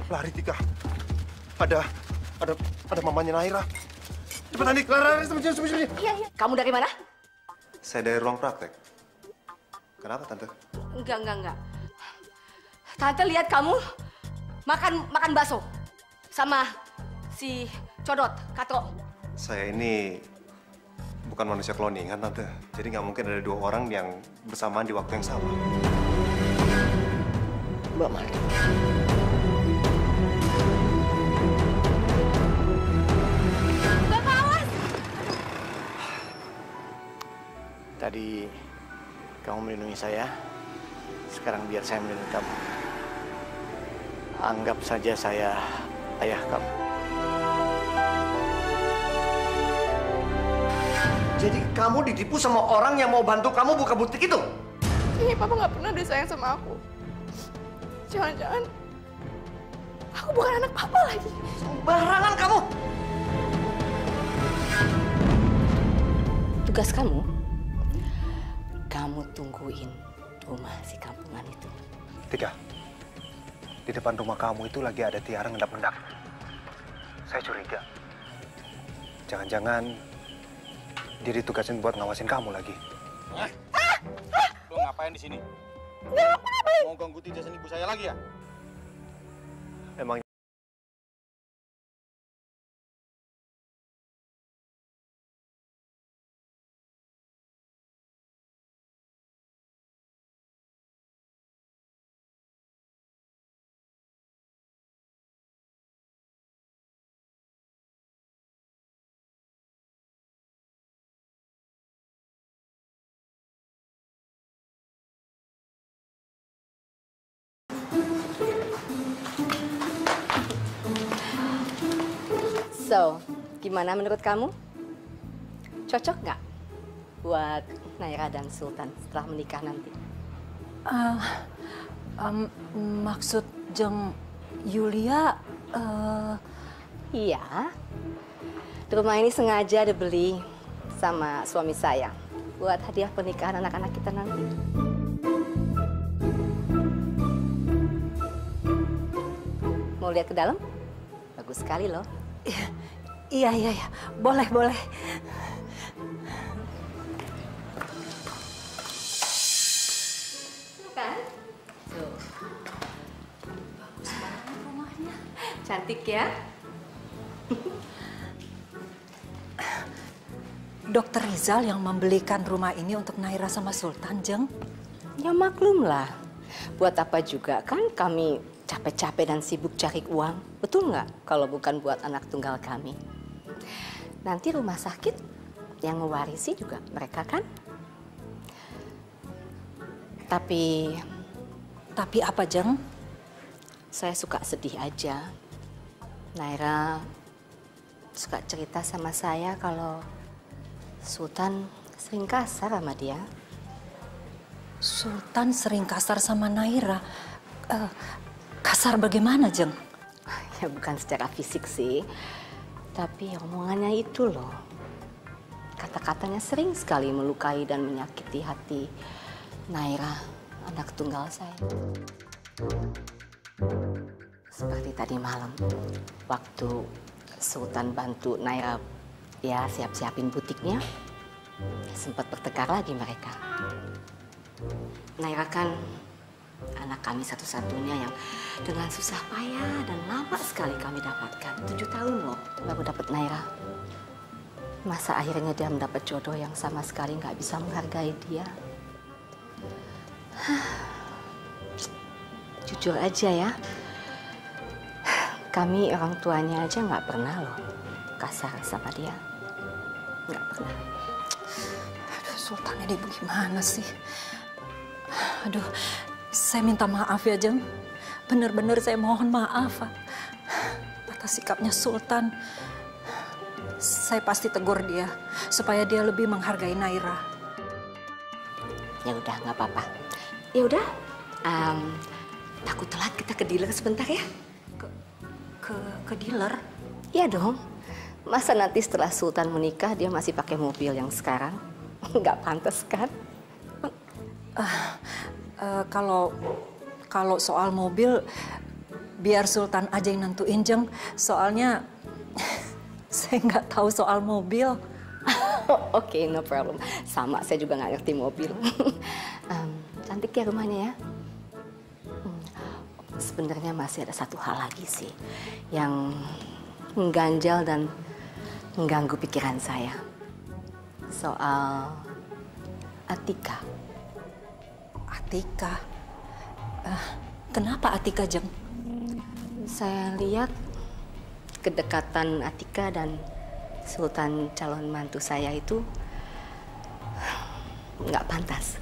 Lari, Tika. Ada mamanya Naira. Cepetan, Dik. Lari, sembunyi. Iya. Kamu dari mana? Saya dari ruang praktek. Kenapa, Tante? Enggak. Tante lihat kamu makan bakso sama si Codot, Katro. Saya ini bukan manusia cloningan, Tante. Jadi nggak mungkin ada dua orang yang bersamaan di waktu yang sama. Mbak Maldi. Bapak, awas! Tadi kamu melindungi saya, sekarang biar saya melindungi kamu. Anggap saja saya ayah kamu. Jadi kamu ditipu sama orang yang mau bantu kamu buka butik itu? Kayaknya Papa nggak pernah ada sayang sama aku. Jangan-jangan aku bukan anak Papa lagi. Sembarangan kamu! Tugas kamu tungguin rumah si kampungan itu. Tika, di depan rumah kamu itu lagi ada Tiara ngendap-ngendap. Saya curiga. Jangan-jangan dia ditugasin buat ngawasin kamu lagi. Lo ngapain di sini? Mau ganggu tijasan ibu saya lagi ya? Emang So, gimana menurut kamu? Cocok nggak buat Naira dan Sultan setelah menikah nanti? Maksud Jeng Yulia, Iya. Rumah ini sengaja dibeli sama suami saya buat hadiah pernikahan anak-anak kita nanti. Mau lihat ke dalam? Bagus sekali loh. iya, boleh. Kan? Tuh. Bagus banget rumahnya. Cantik ya? Dokter Rizal yang membelikan rumah ini untuk Naira sama Sultan, Jeng. Ya maklum lah. Buat apa juga kan kami capek-capek dan sibuk cari uang. Betul nggak kalau bukan buat anak tunggal kami? Nanti rumah sakit yang mewarisi juga mereka kan? Tapi apa, Jeng? saya suka sedih aja. Naira suka cerita sama saya kalau Sultan sering kasar sama dia. Sultan sering kasar sama Naira. Kasar bagaimana, Jeng? Ya bukan secara fisik sih, tapi omongannya itu loh. Kata-katanya sering sekali melukai dan menyakiti hati Naira, anak tunggal saya. Seperti tadi malam, waktu Sultan bantu Naira ya siap-siapin butiknya, sempat bertengkar lagi mereka. Naira kan anak kami satu-satunya yang dengan susah payah dan lama sekali kami dapatkan. 7 tahun loh baru dapat Naira. Masa akhirnya dia mendapat jodoh yang sama sekali nggak bisa menghargai dia. Jujur aja ya, kami orang tuanya aja nggak pernah loh kasar sama dia. Nggak pernah. Aduh, Sultan ini bagaimana sih? Aduh, saya minta maaf ya, Jeng. Bener-bener saya mohon maaf atas sikapnya Sultan. Saya pasti tegur dia supaya dia lebih menghargai Naira. Ya udah, nggak apa-apa. Ya udah, takut telat kita ke dealer sebentar ya. Ke dealer? Iya dong. Masa nanti setelah Sultan menikah dia masih pakai mobil yang sekarang? Nggak pantas kan? Kalau soal mobil, biar Sultan aja yang nentuin, Jeng. Soalnya saya nggak tahu soal mobil. Oke, no problem. Sama, saya juga nggak ngerti mobil. Cantik ya rumahnya ya. Sebenarnya masih ada satu hal lagi sih yang mengganjal dan mengganggu pikiran saya. Soal Atika. Atika? Kenapa Atika, Jeng? Saya lihat kedekatan Atika dan Sultan calon mantu saya itu nggak pantas.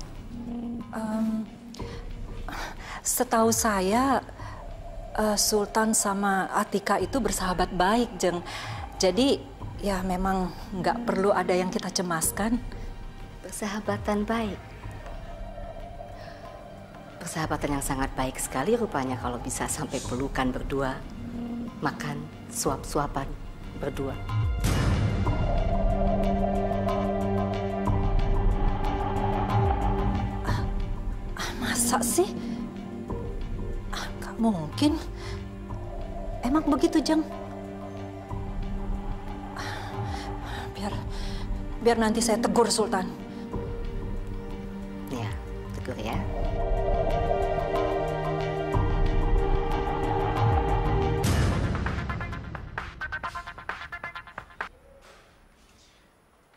Setahu saya, Sultan sama Atika itu bersahabat baik, Jeng. Jadi ya memang nggak perlu ada yang kita cemaskan. Persahabatan baik. Persahabatan yang sangat baik sekali rupanya kalau bisa sampai pelukan berdua, makan, suap-suapan berdua. Masa sih? Nggak mungkin. Emang begitu, Jeng? Biar nanti saya tegur Sultan. Ya, tegur ya.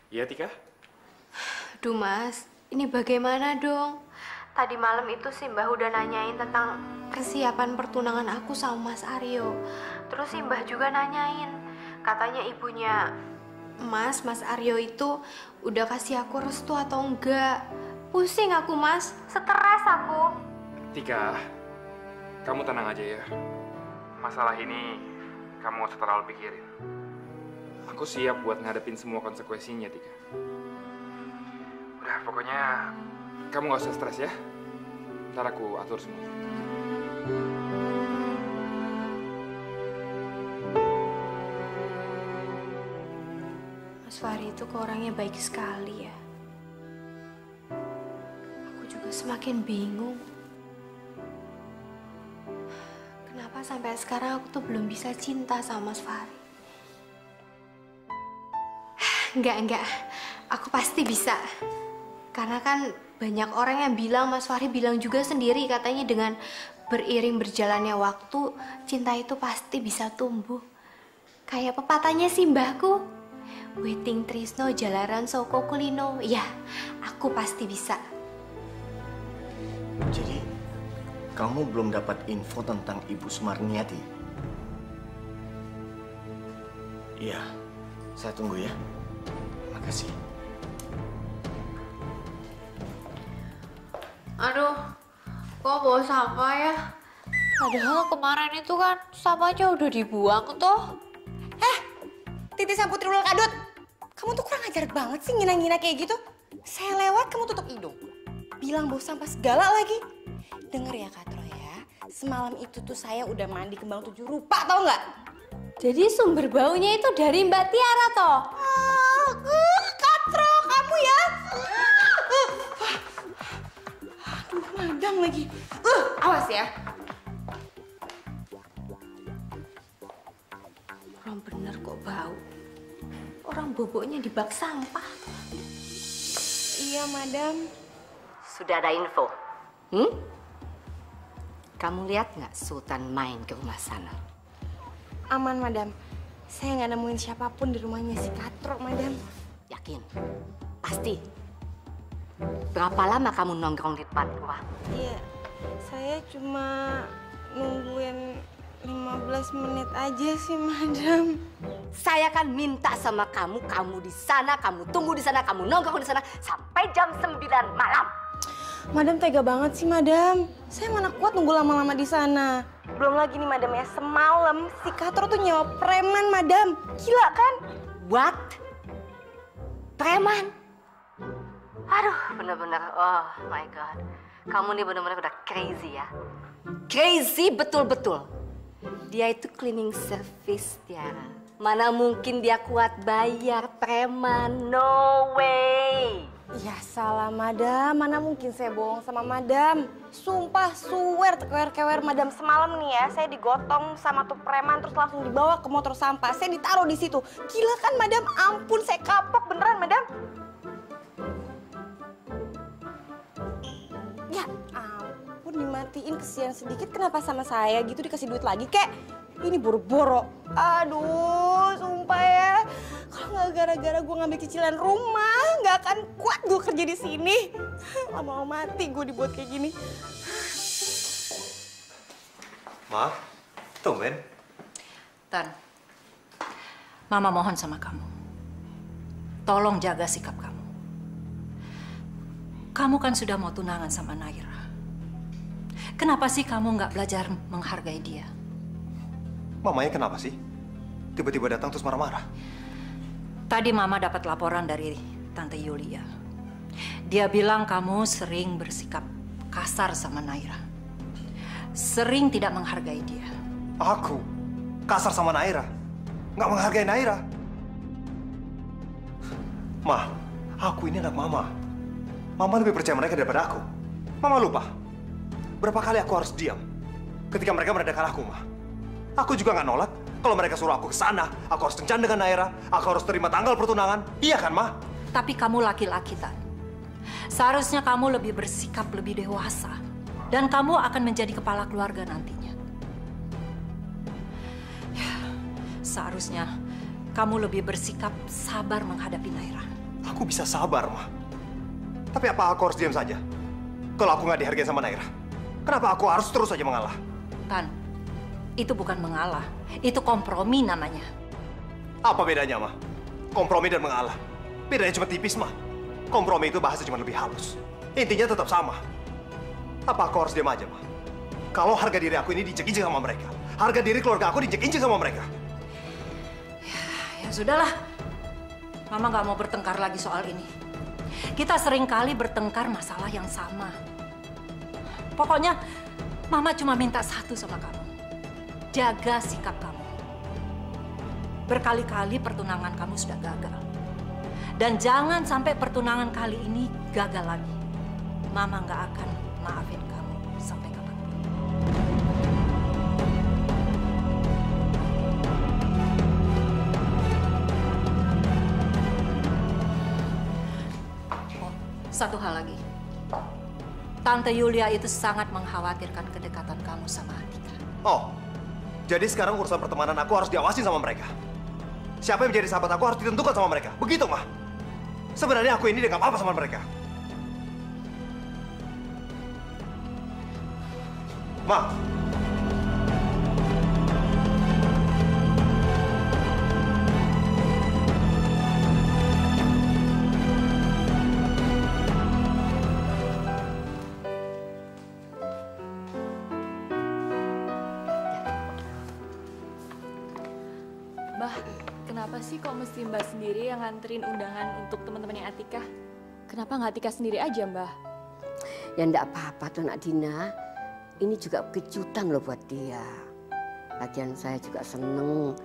Iya, Tika? Duh Mas, ini bagaimana dong? Tadi malam itu si Mbah udah nanyain tentang persiapan pertunangan aku sama Mas Aryo. Terus si Mbah juga nanyain, katanya ibunya Mas Aryo itu udah kasih aku restu atau enggak. Pusing aku Mas, stres aku. Tika, kamu tenang aja ya. Masalah ini kamu gak usah terlalu pikirin. Aku siap buat ngadepin semua konsekuensinya, Tika. Udah, pokoknya kamu gak usah stres ya. Ntar aku atur semua. Mas Fahri itu kok orangnya baik sekali ya. Aku juga semakin bingung. Kenapa sampai sekarang aku tuh belum bisa cinta sama Mas Fahri? Enggak. Aku pasti bisa. Karena kan banyak orang yang bilang, Mas Fahri bilang juga sendiri katanya dengan beriring berjalannya waktu, cinta itu pasti bisa tumbuh. Kayak pepatahnya si mbahku. Waiting Trisno jalaran soko kulino. Ya, aku pasti bisa. Jadi, kamu belum dapat info tentang Ibu Sumarniati? Iya, saya tunggu ya. Makasih. Aduh, kok bawa sampah ya? Padahal kemarin itu kan sampahnya udah dibuang tuh. Titisan Putri Ulul Kadut, kamu tuh kurang ajar banget sih ngina-ngina kayak gitu. Saya lewat, kamu tutup hidung. Bilang bawa sampah segala lagi. Dengar ya Katro ya, semalam itu tuh saya udah mandi kembang 7 rupa, tau nggak? Jadi sumber baunya itu dari Mbak Tiara toh? Katro, kamu ya. Aduh, madam lagi. Awas ya. Orang bener kok bau. Orang boboknya di bak sampah. Iya, madam. Sudah ada info? Kamu lihat nggak Sultan main ke rumah sana? Aman, madam. Saya nggak nemuin siapapun di rumahnya si Katro, madam. Yakin? Pasti? Berapa lama kamu nongkrong di depan rumah? Iya, saya cuma nungguin 15 menit aja sih, madam. Saya kan minta sama kamu di sana, kamu tunggu di sana, kamu nongkrong di sana sampai jam 9 malam. Madam tega banget sih, madam. Saya mana kuat nunggu lama-lama di sana. Belum lagi nih, madam ya, semalam si Katro tuh nyewa preman, madam. Gila kan? What? Preman? Aduh, bener-bener, oh my God. Kamu nih bener-bener udah crazy ya. Crazy betul-betul. Dia itu cleaning service, Tiara. Mana mungkin dia kuat bayar preman, no way. Ya salah madam, mana mungkin saya bohong sama madam. Sumpah, swear, kewer-kewer madam semalam nih ya, saya digotong sama tuh preman terus langsung dibawa ke motor sampah. Saya ditaruh di situ. Gila kan madam, ampun saya kapok beneran madam. Ya ampun dimatiin kesian sedikit, kenapa sama saya gitu dikasih duit lagi kek? Ini boro-boro. Aduh, sumpah ya. Kalau nggak gara-gara gue ngambil cicilan rumah, nggak akan kuat gue kerja di sini. Lama-lama mati gue dibuat kayak gini. Ma, tumben. Tan, Mama mohon sama kamu. Tolong jaga sikap kamu. Kamu kan sudah mau tunangan sama Naira. Kenapa sih kamu nggak belajar menghargai dia? Mamanya kenapa sih? Tiba-tiba datang terus marah-marah. Tadi Mama dapat laporan dari Tante Yulia. Dia bilang kamu sering bersikap kasar sama Naira. Sering tidak menghargai dia. Aku? Kasar sama Naira? Nggak menghargai Naira? Ma, aku ini anak Mama. Mama lebih percaya mereka daripada aku. Mama lupa? Berapa kali aku harus diam ketika mereka merendahkan aku, Ma? Aku juga nggak nolak. Kalau mereka suruh aku ke sana, aku harus kencan dengan Naira. Aku harus terima tanggal pertunangan. Iya kan, Ma? Tapi kamu laki-laki, Tan. Seharusnya kamu lebih bersikap lebih dewasa. Dan kamu akan menjadi kepala keluarga nantinya. Ya, seharusnya kamu lebih bersikap sabar menghadapi Naira. Aku bisa sabar, Ma. Tapi apa aku harus diam saja? Kalau aku nggak dihargai sama Naira, kenapa aku harus terus saja mengalah? Tan, itu bukan mengalah. Itu kompromi namanya. Apa bedanya, Ma? Kompromi dan mengalah. Bedanya cuma tipis, Ma. Kompromi itu bahasa cuma lebih halus. Intinya tetap sama. Apa aku harus diam aja, Ma? Kalau harga diri aku ini diinjek-injek sama mereka. Harga diri keluarga aku diinjek-injek sama mereka. Ya sudahlah. Mama nggak mau bertengkar lagi soal ini. Kita sering kali bertengkar masalah yang sama. Pokoknya Mama cuma minta satu sama kamu. Jaga sikap kamu. Berkali-kali pertunangan kamu sudah gagal. Dan jangan sampai pertunangan kali ini gagal lagi. Mama nggak akan maafin kamu sampai kapanpun. Oh, satu hal lagi. Tante Yulia itu sangat mengkhawatirkan kedekatan kamu sama Atika. Oh, jadi sekarang urusan pertemanan aku harus diawasin sama mereka. Siapa yang menjadi sahabat aku harus ditentukan sama mereka. Begitu, Ma? Sebenarnya aku ini udah gak apa-apa sama mereka. Ma. Mbah, kenapa sih kok mesti Mbah sendiri yang nganterin undangan untuk teman-temannya Atika? Kenapa nggak Atika sendiri aja, Mbah? Ya enggak apa-apa tuh, Nak Dina. Ini juga kejutan loh buat dia. Lagian saya juga seneng.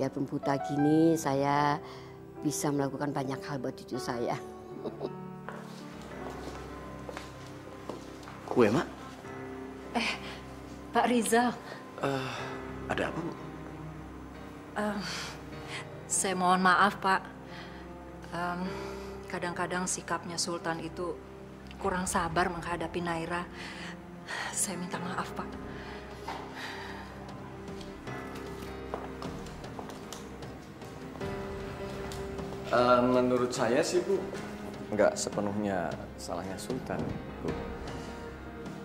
Biarpun buta gini, saya bisa melakukan banyak hal buat cucu saya. Kue, Mak? Pak Rizal. Ada apa, Bu? Saya mohon maaf, Pak. Kadang-kadang sikapnya Sultan itu kurang sabar menghadapi Naira. Saya minta maaf, Pak. Menurut saya sih, Bu, nggak sepenuhnya salahnya Sultan, Bu.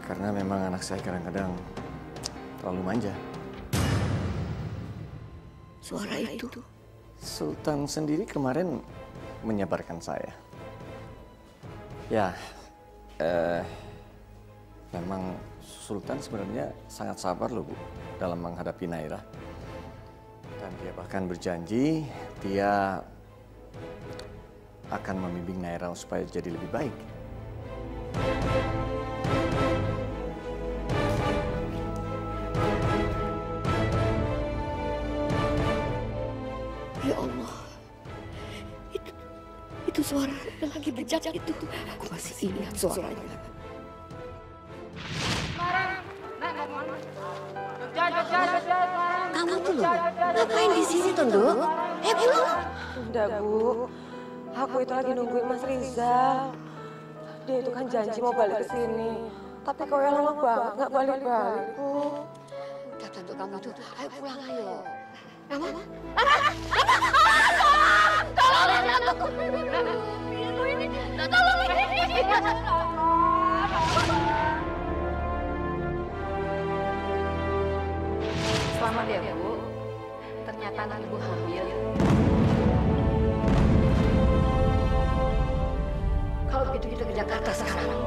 Karena memang anak saya kadang-kadang terlalu manja. Suara itu. Sultan sendiri kemarin menyabarkan saya. Ya, memang Sultan sebenarnya sangat sabar loh, Bu, dalam menghadapi Naira. Dan dia bahkan berjanji dia akan membimbing Naira supaya jadi lebih baik. Ya Allah, Itu suara yang lagi berjak itu tuh. Aku masih ingat suaranya. Kamu tuh loh, ngapain di sini tuh, Nduk? Pulang. Udah, Bu. Aku itu lagi nungguin Mas Rizal. Dia itu kan janji mau balik ke sini. Tapi kok yang lama banget nggak balik-balik, Bu. Udah, Tante, kamu tuh. Ayo pulang, ayo. Rama? Tolong aku. Tolong ini. Selamat ya, Bu. Ternyata anak Ibu hamil. Kalau begitu kita ke Jakarta sekarang.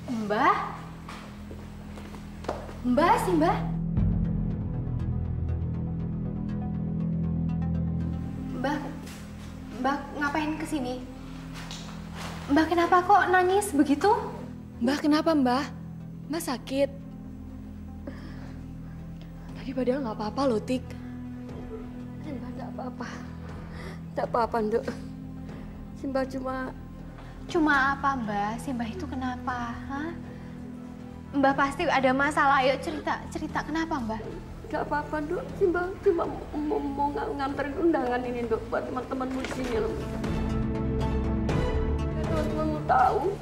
Mbah? Mbah sih, Mbah? Mbah ngapain kesini? Mbah kenapa kok nangis begitu? Mbah kenapa, Mbah? Mbah sakit? Tadi padahal nggak apa-apa loh, Tik. Mbah nggak apa-apa. Nggak apa-apa, Nduk. Simbah Cuma apa, Mbah? Si Mbah itu kenapa? Hah? Mbah pasti ada masalah. Ayo cerita kenapa, Mbah? Gak apa-apa, Nduk. Simbah cuma mau nganterin undangan ini, Nduk, buat teman-teman di sini loh. Teman-teman tahu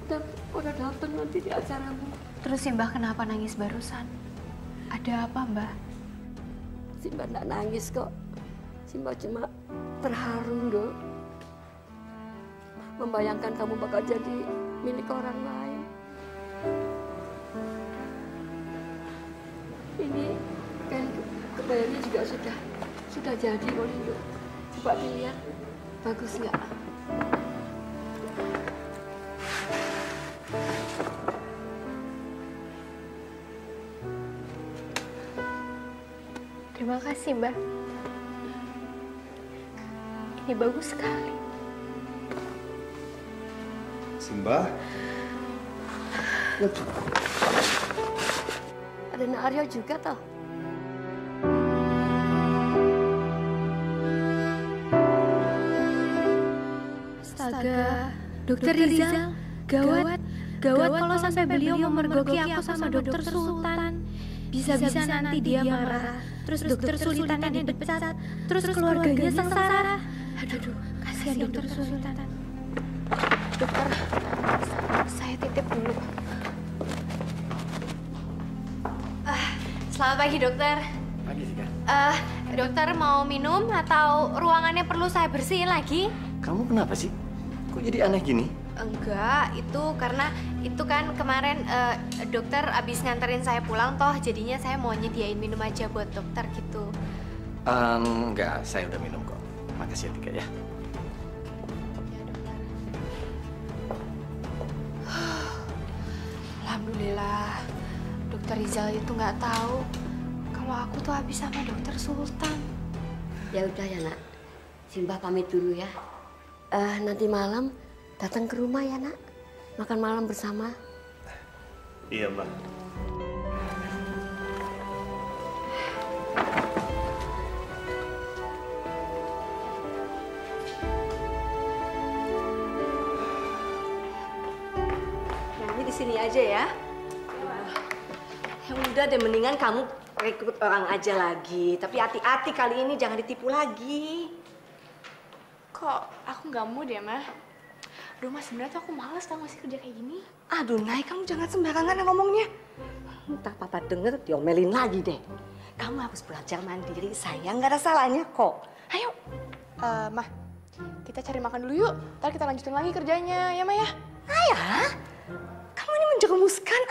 dan udah datang nanti di acaramu. Terus Simbah kenapa nangis barusan? Ada apa, Mbah? Simbah nggak nangis kok. Simbah cuma terharu, Dok. Membayangkan kamu bakal jadi milik orang lain. Ini kan kebayanya juga sudah jadi, Olindo. Coba dilihat, bagus nggak? Terima kasih, Mbak. Ini bagus sekali. Simbah? Ada Nak Aryo juga toh. Astaga, Dokter Rizal, gawat kalau sampai beliau memergoki aku sama Dokter Sultan. Bisa-bisa nanti dia marah, terus Dokter Sultannya dipecat, terus keluarganya sengsara. Aduh, kasihan Dokter Sultan. Dokter, saya titip dulu. Selamat pagi, Dokter. Pagi, Sika. Dokter mau minum atau ruangannya perlu saya bersihin lagi? Kamu kenapa sih? Kok jadi aneh gini? Enggak, itu karena itu kan kemarin dokter abis nganterin saya pulang toh, jadinya saya mau nyediain minum aja buat dokter gitu. Enggak, saya udah minum kok. Makasih ya, Tika ya. Alhamdulillah, Dokter Rizal itu nggak tahu kalau aku tuh habis sama Dokter Sultan. Ya udah ya Nak, Simbah pamit dulu ya. Nanti malam datang ke rumah ya Nak, makan malam bersama. Iya Mbak. Nanti di sini aja ya. Ya udah deh, mendingan kamu rekrut orang aja lagi. Tapi hati-hati kali ini, jangan ditipu lagi. Kok aku nggak mood ya, Mah? Aduh, Mas, sebenarnya tuh aku males tau masih kerja kayak gini. Aduh, Nay, kamu jangan sembarangan ngomongnya. Ntar papa denger, diomelin lagi deh. Kamu harus belajar mandiri, sayang. Nggak ada salahnya kok. Ayo. Mah, kita cari makan dulu yuk. Ntar kita lanjutin lagi kerjanya, ya, Mah ya? Ayah, kamu ini menjerumuskan.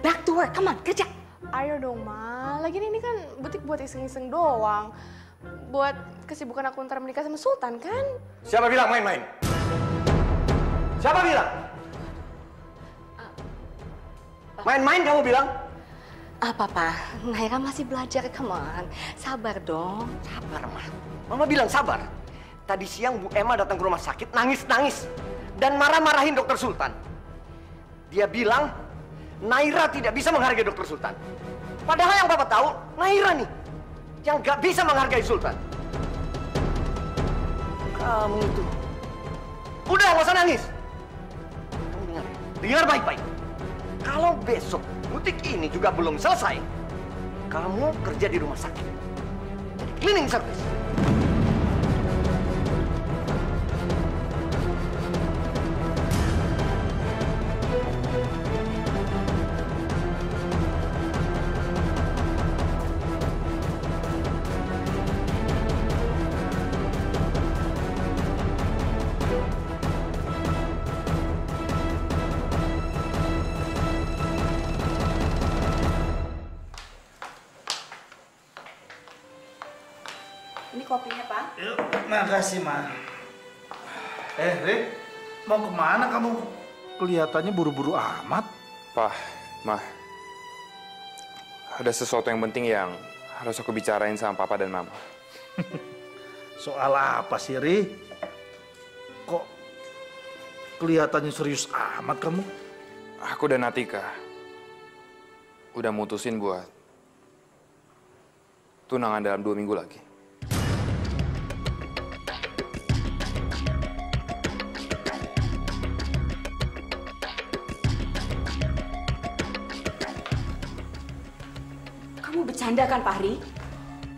Back to work, come on, kerja. Ayo dong, Ma. Lagian ini kan butik buat iseng-iseng doang. Buat kesibukan aku ntar menikah sama Sultan, kan? Siapa bilang main-main? Siapa bilang? Main-main kamu bilang? Papa, Naira masih belajar, come on. Sabar dong. Sabar, Ma. Mama bilang sabar. Tadi siang Bu Emma datang ke rumah sakit, nangis-nangis. Dan marah-marahin Dokter Sultan. Dia bilang, Naira tidak bisa menghargai Dokter Sultan. Padahal yang Papa tahu, Naira nih yang gak bisa menghargai Sultan. Kamu itu. Udah, gak usah nangis. Kamu dengar baik-baik. Kalau besok butik ini juga belum selesai, kamu kerja di rumah sakit. Jadi cleaning service. Ini kopinya, Pak. Yuk, makasih, Ma. Rik, mau kemana kamu? Kelihatannya buru-buru amat. Pak, Mah, ada sesuatu yang penting yang harus aku bicarain sama Papa dan Mama. Soal apa sih, Ri? Kok kelihatannya serius amat kamu? Aku dan Atika udah mutusin buat tunangan dalam 2 minggu lagi. Kamu bercanda kan, Fahri?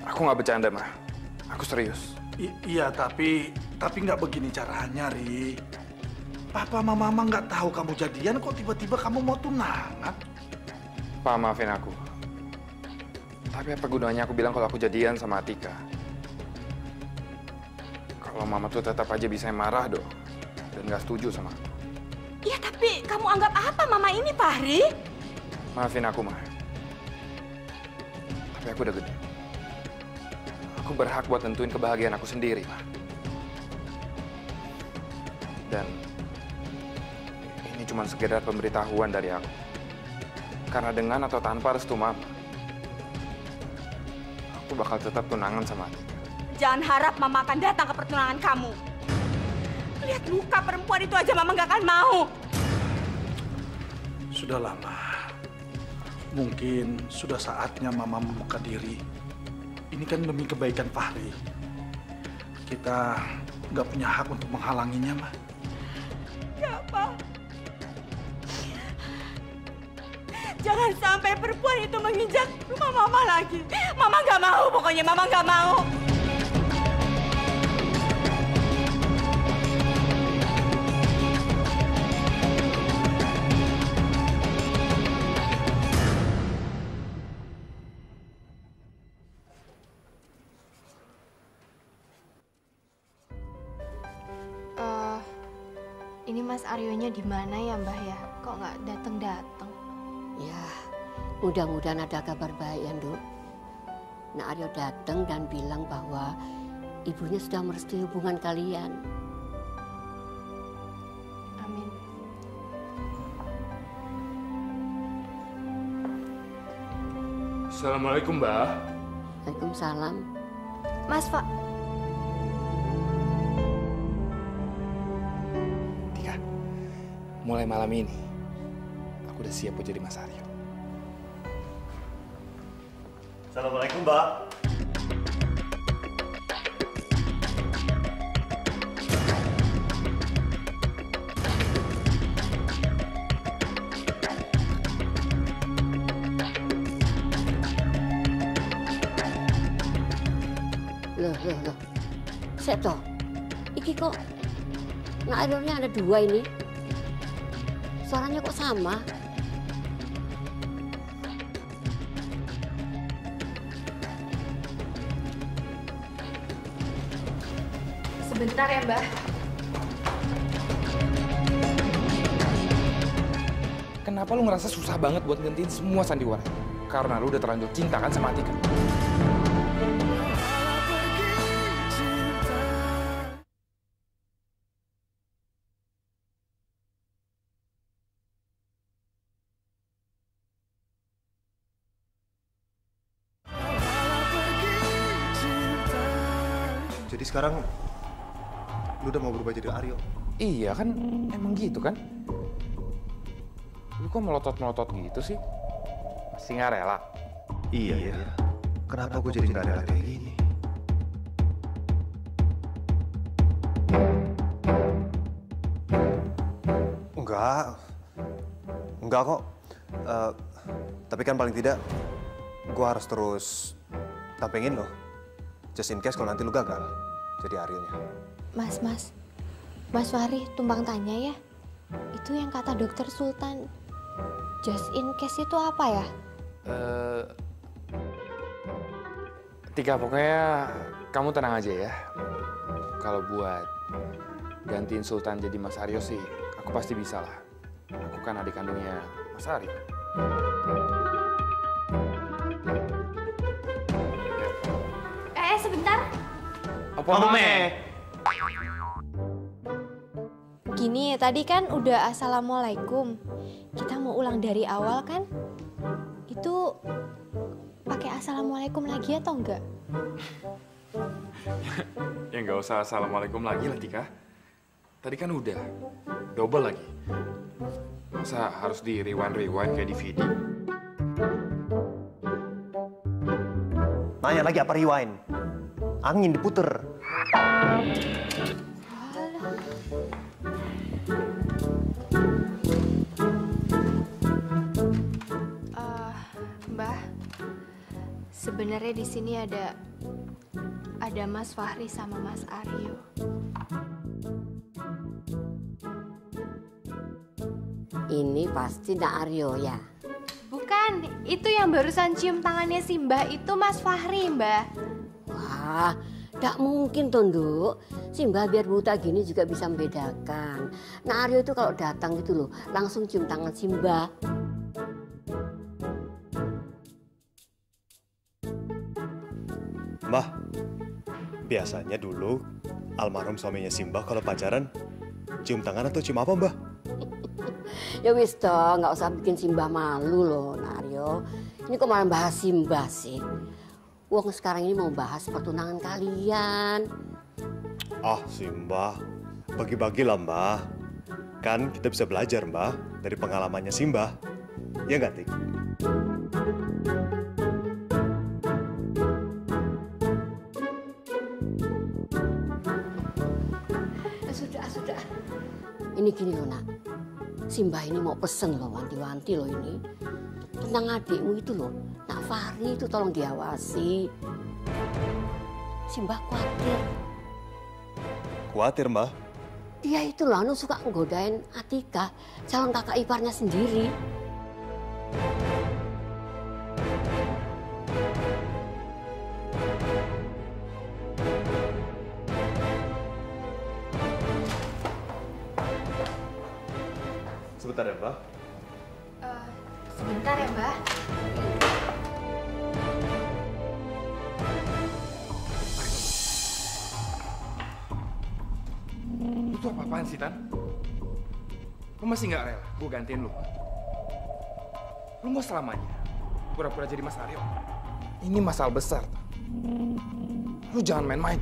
Aku nggak bercanda, Mah. Aku serius. Iya, tapi nggak begini caranya, Ri. Papa sama Mama nggak tahu kamu jadian, kok tiba-tiba kamu mau tunangan? Pak, maafin aku. Tapi apa gunanya aku bilang kalau aku jadian sama Atika? Kalau Mama tuh tetap aja bisa marah dong. Dan nggak setuju sama aku. Ya tapi kamu anggap apa Mama ini, Fahri? Maafin aku, Ma. Tapi aku udah gede. Aku berhak buat nentuin kebahagiaan aku sendiri, Ma. Dan ini cuma sekedar pemberitahuan dari aku. Karena dengan atau tanpa restu Mama, aku bakal tetap tunangan sama Atika. Jangan harap Mama akan datang ke pertunangan kamu. Lihat luka perempuan itu aja Mama nggak akan mau. Sudahlah, Ma. Mungkin sudah saatnya Mama membuka diri. Ini kan demi kebaikan Fahri. Kita nggak punya hak untuk menghalanginya, Ma. Ya, Pak. Jangan sampai perempuan itu menginjak rumah Mama lagi. Mama nggak mau, pokoknya Mama nggak mau. Ini Mas Aryonya di mana ya, Mbah ya? Kok nggak datang-datang? Ya, mudah-mudahan ada kabar baik ya, Nduk. Nak Aryo datang dan bilang bahwa ibunya sudah merestui hubungan kalian. Amin. Assalamualaikum, Mbah. Waalaikumsalam. Mas, Pak. Tika, mulai malam ini, aku udah siap buat jadi Mas Aryo. Assalamualaikum, Mbak. Loh. Seto, iki kok Nak Aryonya ada dua ini. Suaranya kok sama? Sebentar ya, Mbah. Kenapa lu ngerasa susah banget buat ngentiin semua sandiwara? Karena lu udah terlanjur cinta kan sama Atika. Jadi sekarang lu udah mau berubah jadi Aryo? Iya kan, emang gitu kan? Lu kok melotot-melotot gitu sih? Masih nggak rela? Iya. Kenapa gue jadi nggak rela kayak gini? Enggak kok. Tapi kan paling tidak, gue harus terus tampingin lo. Just in case kalau nanti lu gagal jadi Aryonya. Mas Fahri, tumpang tanya ya. Itu yang kata dokter Sultan, just in case itu apa ya? Tika, pokoknya kamu tenang aja ya. Kalau buat gantiin Sultan jadi Mas Aryo sih, aku pasti bisa lah. Aku kan adik kandungnya Mas Aryo. Sebentar. Apa Me? Gini, tadi kan udah Assalamualaikum. Kita mau ulang dari awal kan? Itu pakai Assalamualaikum lagi atau enggak? Ya nggak usah Assalamualaikum lagi lah, Tika. Tadi kan udah. Double lagi. Masa harus di rewind kayak DVD? Nanya lagi apa rewind? Angin diputer. Mbah, sebenarnya di sini ada Mas Fahri sama Mas Aryo. Ini pasti Nak Aryo ya? Bukan, itu yang barusan cium tangannya si Mbah itu Mas Fahri, Mbah. Wah, gak mungkin toh, Nduk. Si Mbah biar buta gini juga bisa membedakan. Nak Aryo itu kalau datang gitu loh, langsung cium tangan si Mbah. Mbah, biasanya dulu almarhum suaminya Simbah kalau pacaran cium tangan atau cium apa, Mbah? Ya wis toh, nggak usah bikin Simbah malu loh, Nak Aryo. Ini kok malah bahas Simbah sih? Wong sekarang ini mau bahas pertunangan kalian. Ah, Simbah, bagi-bagi lah, Mbah. Kan kita bisa belajar, Mbah, dari pengalamannya Simbah. Ya nggak, Tik? Sudah. Ini gini loh, Nak. Simbah ini mau pesen loh, wanti-wanti loh ini. Tentang adikmu itu loh, Nak Fahri itu tolong diawasi. Simbah khawatir. Khawatir, Mbah? Dia itu loh, suka nggodain Atika, calon kakak iparnya sendiri. Sebentar ya, Mbah. Sebentar ya, Mbah. Itu apa-apaan sih, Tan? Lu masih nggak rela gue gantiin lu? Lu mau selamanya pura-pura jadi Mas Aryo? Ini masalah besar, Tan. Lu jangan main-main.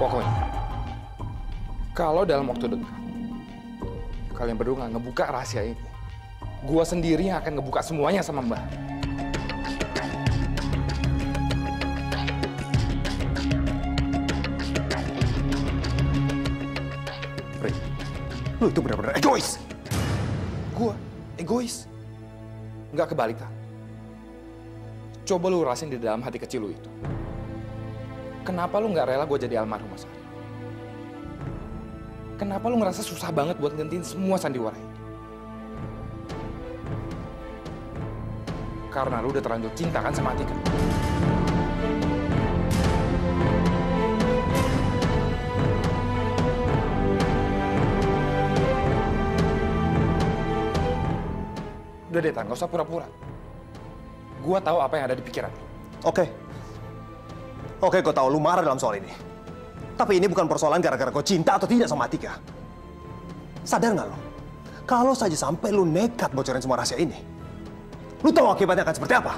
Pokoknya, kalau dalam waktu dekat kalian berdua nggak ngebuka rahasia ini, gua sendiri yang akan ngebuka semuanya sama Mbah. Pri, lu itu benar-benar egois. Gua egois? Nggak kebalik, Tan. Coba lu rasain di dalam hati kecil lu itu. Kenapa lu nggak rela gue jadi almarhum Mas Aryo? Kenapa lu ngerasa susah banget buat ngentiin semua sandiwara ini? Karena lu udah terlanjur cinta kan sama Atika. Udah deh, Tan, gak usah pura-pura. Gua tahu apa yang ada di pikiran. Oke, gue tahu lu marah dalam soal ini. Tapi ini bukan persoalan gara-gara kau cinta atau tidak sama Atika. Sadar nggak lo? Kalau saja sampai lu nekat bocorin semua rahasia ini, lu tahu akibatnya akan seperti apa?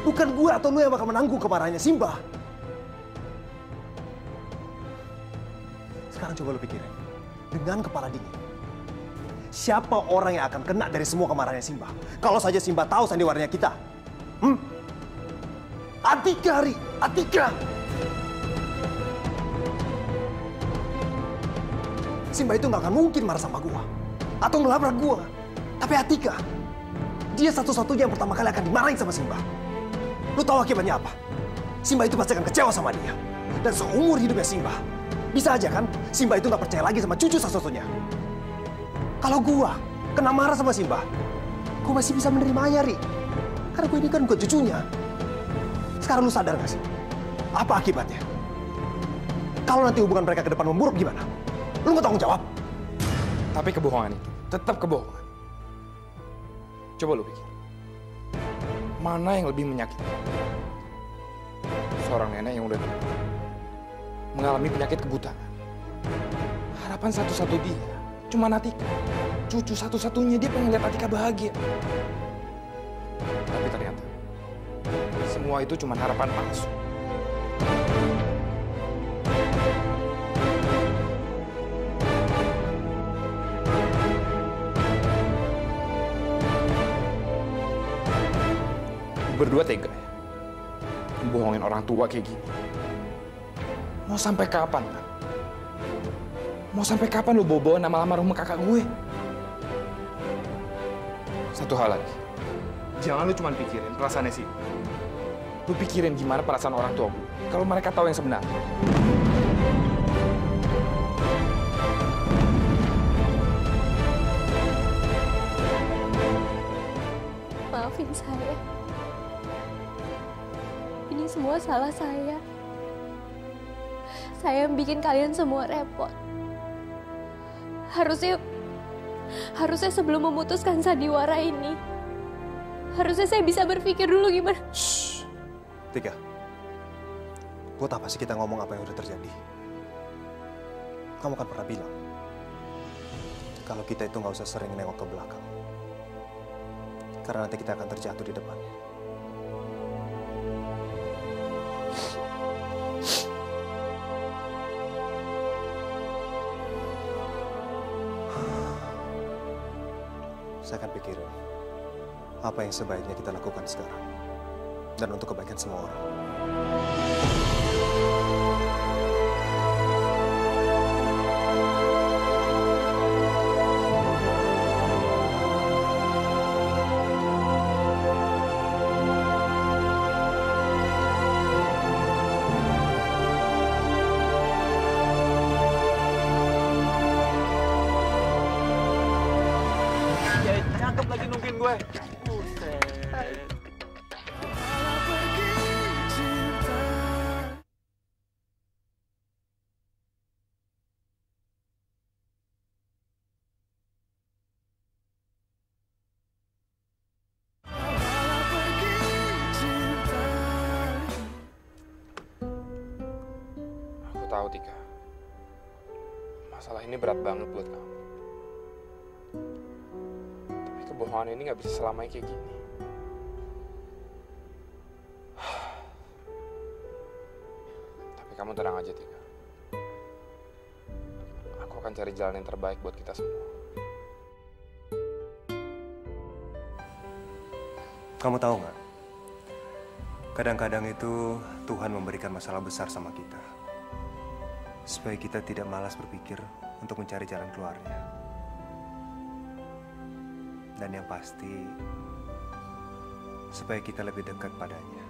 Bukan gue atau lu yang bakal menanggung kemarahannya Simbah. Sekarang coba lu pikirin. Dengan kepala dingin. Siapa orang yang akan kena dari semua kemarahannya Simbah? Kalau saja Simbah tahu sandiwaranya kita. Atika, Ri. Atika. Simbah itu nggak akan mungkin marah sama gua. Atau ngelabrak gua. Tapi Atika, dia satu-satunya yang pertama kali akan dimarahin sama Simbah. Lu tahu akibatnya apa? Simbah itu pasti akan kecewa sama dia. Dan seumur hidupnya Simbah, bisa aja kan Simbah itu nggak percaya lagi sama cucu satu-satunya. Kalau gua kena marah sama Simbah, gua masih bisa menerimanya, Ri. Karena gua ini kan bukan cucunya. Sekarang lu sadar gak sih? Apa akibatnya? Kalau nanti hubungan mereka ke depan memburuk gimana? Lu nggak tanggung jawab? Tapi kebohongan itu tetap kebohongan. Coba lu pikir. Mana yang lebih menyakitkan? Seorang nenek yang udah mengalami penyakit kebutaan. Harapan satu-satu dia cuma Atika. Cucu satu-satunya dia pengen lihat Atika bahagia. Tapi ternyata semua itu cuma harapan palsu. Berdua tega ya? Bohongin orang tua kayak gini. Mau sampai kapan, kan? Mau sampai kapan lu bawa nama almarhum kakak gue? Satu hal lagi. Jangan lu cuma pikirin perasaannya sih. Bu pikirin gimana perasaan orang tua Bu kalau mereka tahu yang sebenarnya. Maafin saya. Ini semua salah saya. Saya yang bikin kalian semua repot. Harusnya sebelum memutuskan sandiwara ini, harusnya saya bisa berpikir dulu gimana. Shh. Tika, buat apa sih kita ngomong apa yang udah terjadi? Kamu kan pernah bilang, kalau kita itu nggak usah sering nengok ke belakang. Karena nanti kita akan terjatuh di depannya. Saya akan pikirin apa yang sebaiknya kita lakukan sekarang. Dan untuk kebaikan semua orang. Cakep lagi nungguin gue. Buset. Aku tahu Tika, masalah ini berat banget buat kamu. Kebohongan ini nggak bisa selamanya kayak gini. Tapi kamu tenang aja, Tika. Aku akan cari jalan yang terbaik buat kita semua. Kamu tahu nggak? Kadang-kadang itu Tuhan memberikan masalah besar sama kita. Supaya kita tidak malas berpikir untuk mencari jalan keluarnya. Dan yang pasti, supaya kita lebih dekat padanya.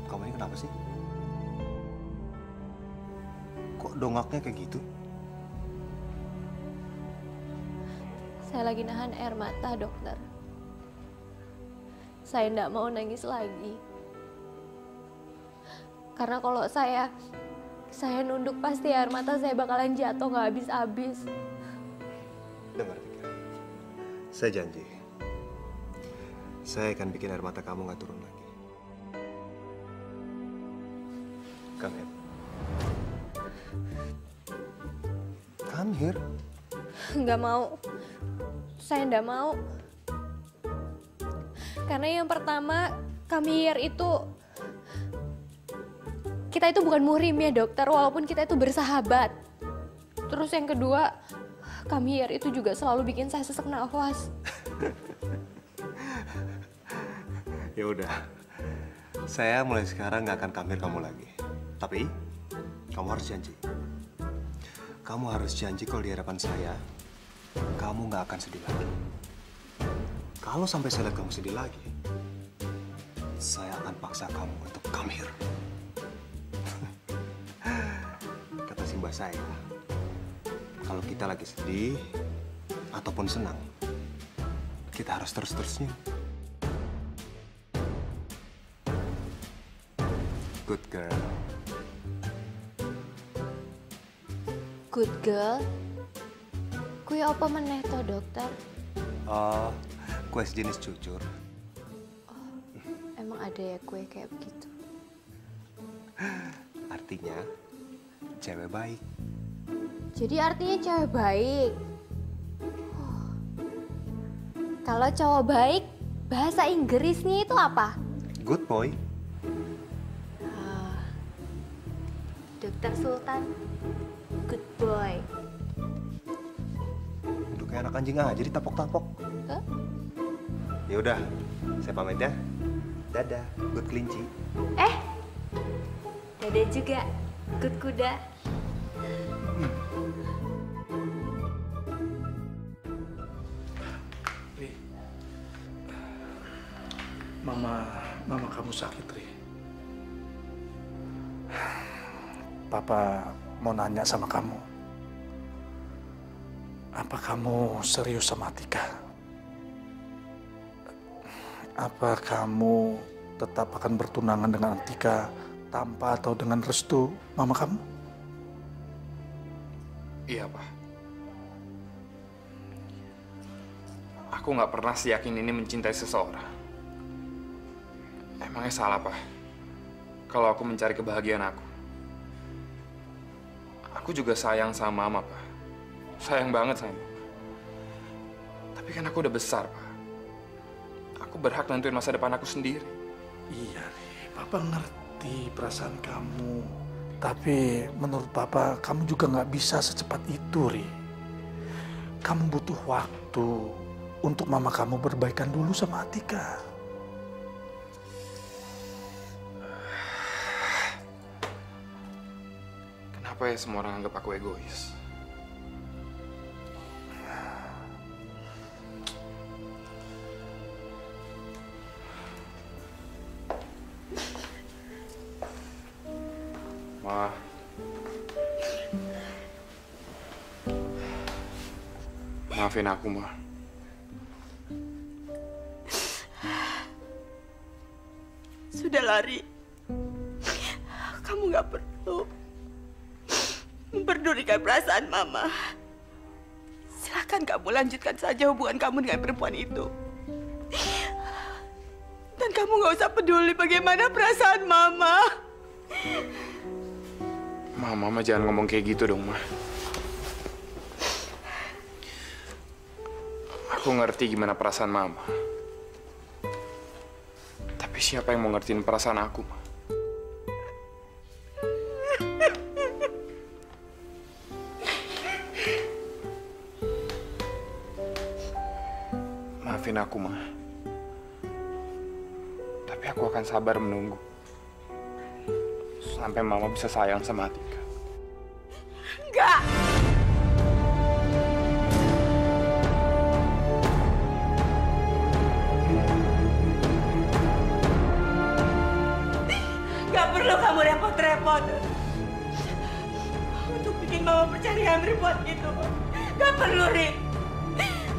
Kamu ini kenapa sih? Kok dongaknya kayak gitu? Saya lagi nahan air mata, dokter. Saya nggak mau nangis lagi. Karena kalau saya nunduk pasti air mata saya bakalan jatuh nggak habis-habis. Dengar, Tika. Saya janji. Saya akan bikin air mata kamu nggak turun lagi. Come here. Come here. Nggak mau. Saya nggak mau. Karena yang pertama, come here itu... Kita itu bukan muhrim ya dokter, walaupun kita itu bersahabat. Terus yang kedua, come here itu juga selalu bikin saya sesak nafas. Ya udah, saya mulai sekarang nggak akan come here kamu lagi. Tapi, kamu harus janji. Kamu harus janji kalau di hadapan saya, kamu nggak akan sedih lagi. Kalau sampai saya lihat kamu sedih lagi, saya akan paksa kamu untuk come here. Kata Simbah saya, kalau kita lagi sedih ataupun senang, kita harus terus-terusnya. Good girl. Good girl? Kue apa meneh to dokter? Oh, kue sejenis cucur. Oh, emang ada ya kue kayak begitu? Artinya, cewek baik. Jadi artinya cewek baik? Oh. Kalau cowok baik, bahasa Inggrisnya itu apa? Good boy. Dokter Sultan, good boy. Udah kayak anak anjing aja ditapok-tapok. Huh? Ya udah, saya pamit ya. Dadah, good kelinci. Dadah juga, good kuda. kamu sakit, Ri. Papa mau nanya sama kamu. Apa kamu serius sama Atika? Apa kamu tetap akan bertunangan dengan Atika tanpa atau dengan restu mama kamu? Iya, Pak. Aku nggak pernah seyakin ini mencintai seseorang. Emangnya salah, Pak? Kalau aku mencari kebahagiaan aku. Aku juga sayang sama Mama, Pak. Sayang banget sama Mama. Tapi kan aku udah besar, Pak. Aku berhak nentuin masa depan aku sendiri. Iya, Ri. Papa ngerti perasaan kamu. Tapi menurut Papa, kamu juga nggak bisa secepat itu, Ri. Kamu butuh waktu untuk mama kamu berbaikan dulu sama Atika. Kenapa ya semua orang anggap aku egois? Ma. Maafin aku, Ma. Sudah lari. Kamu nggak perlu memperdulikan perasaan Mama. Silakan kamu lanjutkan saja hubungan kamu dengan perempuan itu. Dan kamu nggak usah peduli bagaimana perasaan Mama. Mama jangan ngomong kayak gitu dong, Ma. Aku ngerti gimana perasaan Mama. Tapi siapa yang mau ngertiin perasaan aku, Ma? Maafin aku, Ma. Tapi aku akan sabar menunggu. Sampai Mama bisa sayang sama Atika. Enggak! Gak perlu kamu repot-repot untuk bikin Mama percaya dengan perempuan itu. Gak perlu, Ri.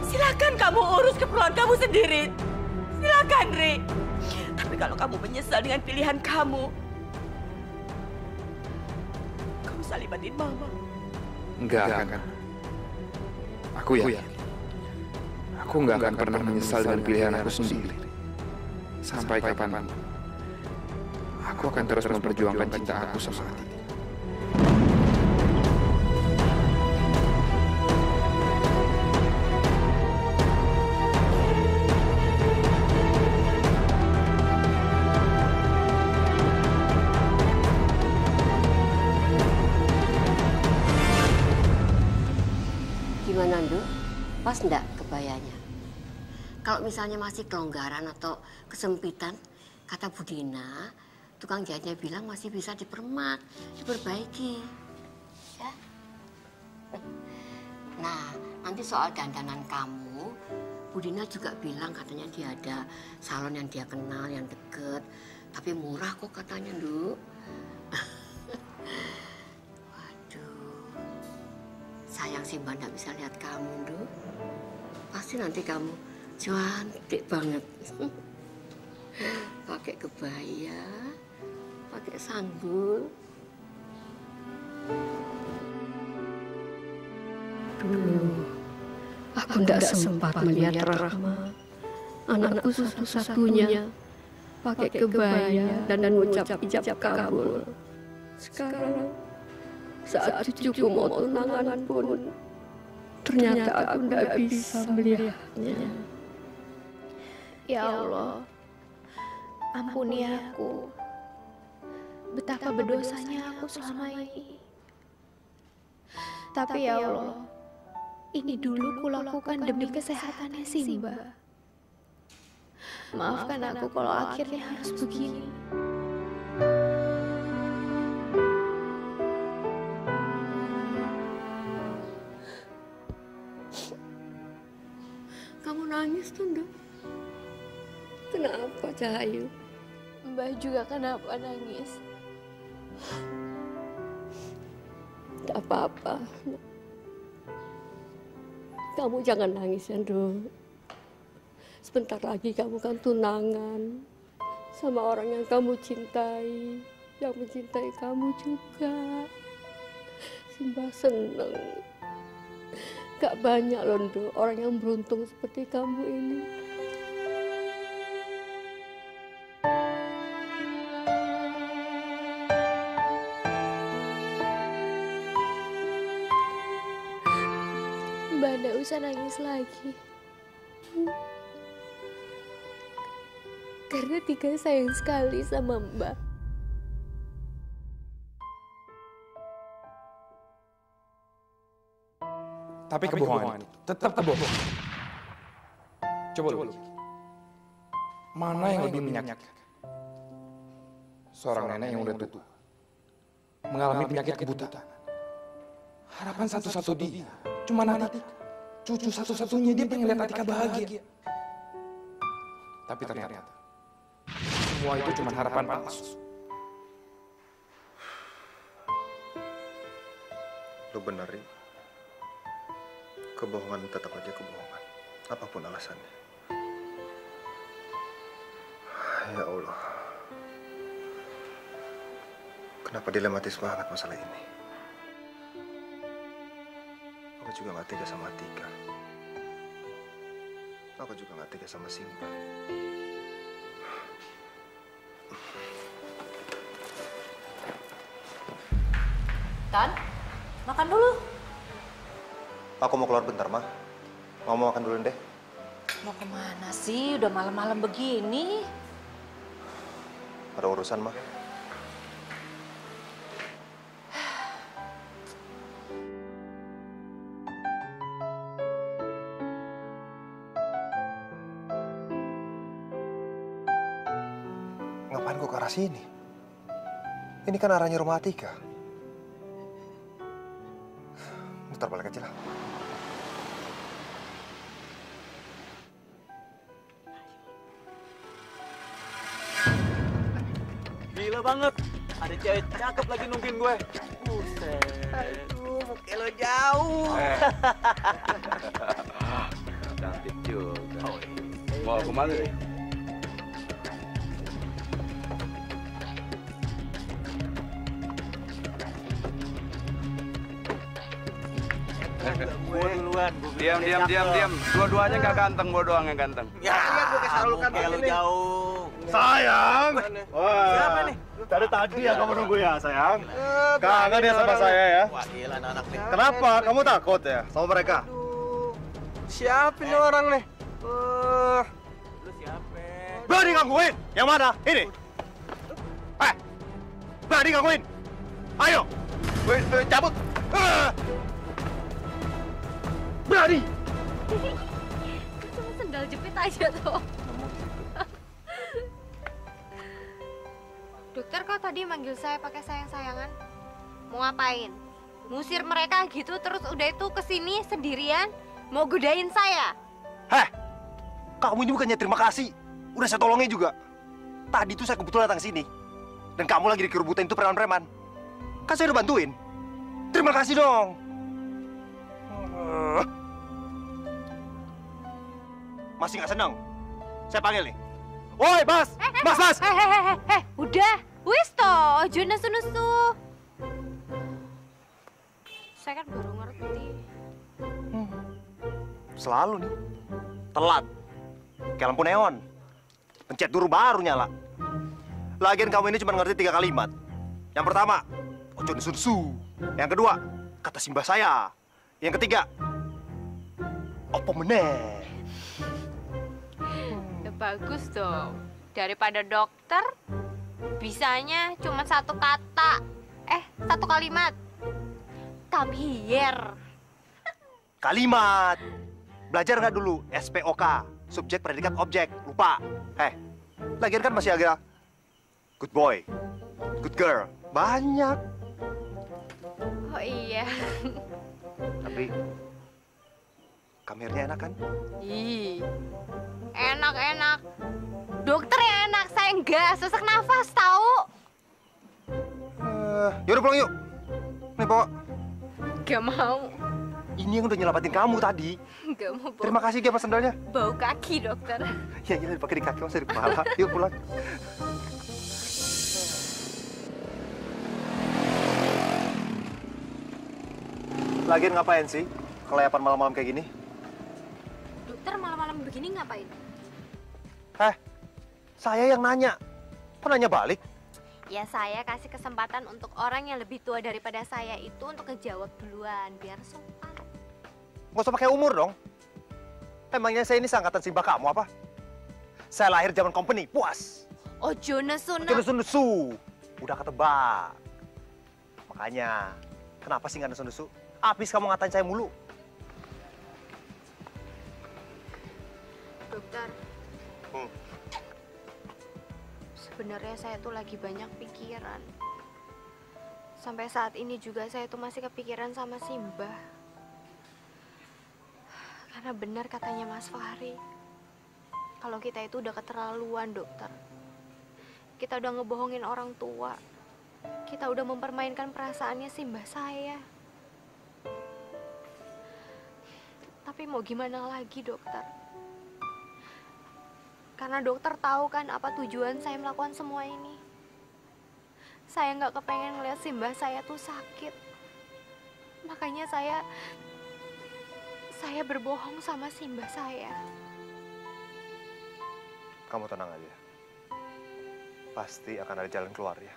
Silakan kamu urus keperluan kamu sendiri. Silakan, Ri. Tapi kalau kamu menyesal dengan pilihan kamu usah libatin Mama. Enggak akan. Aku yakin. Aku nggak akan pernah menyesal dengan pilihan aku sendiri. Sampai kapanpun. Aku akan terus memperjuangkan cinta aku sama Atika. Gimana, Nduk? Pas enggak kebayanya? Kalau misalnya masih kelonggaran atau kesempitan, kata Bu Dina, tukang jahitnya bilang masih bisa dipermak, diperbaiki. Ya? Nah, nanti soal dandanan kamu, Bu Dina juga bilang katanya dia ada salon yang dia kenal, yang deket. Tapi murah kok katanya, Nduk. Sayang sih Mbak nggak bisa lihat kamu, Nduk. Pasti nanti kamu cantik banget. Pakai kebaya, pakai sanggul. Dulu, aku nggak sempat melihat Rahma, anakku satu-satunya, pakai kebaya dan mengucap ijab kabul. Sekarang, saat cucuku mau tunangan pun, ternyata aku tidak bisa melihatnya. Ya Allah, ampuni aku. Betapa berdosanya aku selama ini. Tapi ya Allah, ini dulu kulakukan demi kesehatannya Simba. Maafkan aku kalau akhirnya harus begini. Kamu nangis tuh, Nduk. Kenapa, Cahayu? Mbah juga kenapa nangis? Tidak apa-apa. Kamu jangan nangis ya, Nduk. Sebentar lagi kamu kan tunangan sama orang yang kamu cintai, yang mencintai kamu juga. Simbah seneng. Gak banyak loh, Nduk, orang yang beruntung seperti kamu ini. Mbak nggak usah nangis lagi. Karena Tika sayang sekali sama Mbak. Tapi kebohongan itu tetap kebohongan. Coba lu. Mana yang lebih menyakitkan? Seorang nenek yang udah tua, mengalami penyakit kebutaan. Harapan satu-satu dia cuma Atika. Cucu satu-satunya dia pengen lihat Atika bahagia. Tapi ternyata semua itu cuma harapan palsu. Lu bener, Ri. Kebohongan tetap aja kebohongan, apapun alasannya. Ya Allah, kenapa dilematis banget masalah ini? Aku juga gak tega sama Tika. Aku juga gak tega sama Simba. Tan, makan dulu. Aku mau keluar bentar, Ma. Mau makan dulu deh. Mau kemana sih? Udah malam-malam begini. Ada urusan, Ma. Ngapain kok ke arah sini? Ini kan arahnya rumah Atika. Mutar balik aja lah. Gila banget. Ada cewek cakep lagi nungguin gue. Buset. Aduh, muka lo jauh. Cantik juga. Mau kemana nih? Gue duluan. Diam. Dua-duanya nggak ganteng, gue doang yang ganteng. Ya, gue kasih tahu kan lu jauh. Sayang. Wah. Siapa nih? Dari tadi ya kamu nunggu ya, sayang. Kangen ya sama saya ya. Wah, gila anak nih. Kenapa? Kamu takut ya sama mereka? Siapa nih orang nih? Lu siapa? Berani gangguin? Yang mana? Ini. Berani gangguin? Ayo. Cabut. Berani. Cuma sendal jepit aja tuh. Dokter kok tadi manggil saya pakai sayang-sayangan? Mau ngapain? Ngusir mereka gitu terus udah itu kesini sendirian? Mau godain saya? Heh, kamu ini bukannya terima kasih. Udah saya tolongin juga. Tadi tuh saya kebetulan datang sini. Dan kamu lagi dikerubutin itu preman-preman. Kan saya udah bantuin. Terima kasih dong. Masih nggak senang? Saya panggil nih. Woi, Mas! Mas! Udah, wis toh, ojo nesu-nesu. Saya kan baru ngerti. Selalu nih. Telat. Kayak lampu neon. Pencet dulu baru nyala. Lagian kamu ini cuma ngerti 3 kalimat. Yang pertama, ojo nesu-nesu. Yang kedua, kata Simbah saya. Yang ketiga, opo meneh. Ya bagus dong. Daripada dokter, bisanya cuma 1 kata. 1 kalimat. Come here. Kalimat. Belajar nggak dulu? SPOK. Subjek, predikat, objek. Lupa. Lagian kan masih agak good boy, good girl. Banyak. Oh iya. Tapi Kamernya enak kan? Ih, enak. Dokter yang enak, saya enggak. Sesak nafas, tahu? Yaudah pulang yuk. Nih bawa. Gak mau. Ini yang udah nyelamatin kamu tadi. Gak mau bawa. Terima kasih, Gia, Mas sandalnya. Bau kaki, dokter. Ya, dipakai di kaki, masa di kepala. Yuk pulang. Lagian ngapain sih kelayapan malam-malam kayak gini? Dokter malam-malam begini ngapain? Saya yang nanya. Kok nanya balik? Ya saya kasih kesempatan untuk orang yang lebih tua daripada saya itu untuk ngejawab duluan, biar sopan. Nggak usah pakai umur dong. Emangnya saya ini seangkatan Simbah kamu apa? Saya lahir zaman company, puas. Ojo nesu. Udah ketebak. Makanya, kenapa sih nggak nesu-nesu? Habis kamu ngatain saya mulu. Dokter. Sebenarnya saya tuh lagi banyak pikiran. Sampai saat ini juga saya tuh masih kepikiran sama Simbah. Karena benar katanya Mas Fahri. Kalau kita itu udah keterlaluan, dokter. Kita udah ngebohongin orang tua. Kita udah mempermainkan perasaannya Simbah saya. Tapi mau gimana lagi, dokter? Karena dokter tahu kan apa tujuan saya melakukan semua ini. Saya nggak kepengen ngeliat Simbah saya tuh sakit. Makanya saya berbohong sama Simbah saya. Kamu tenang aja. Pasti akan ada jalan keluar ya.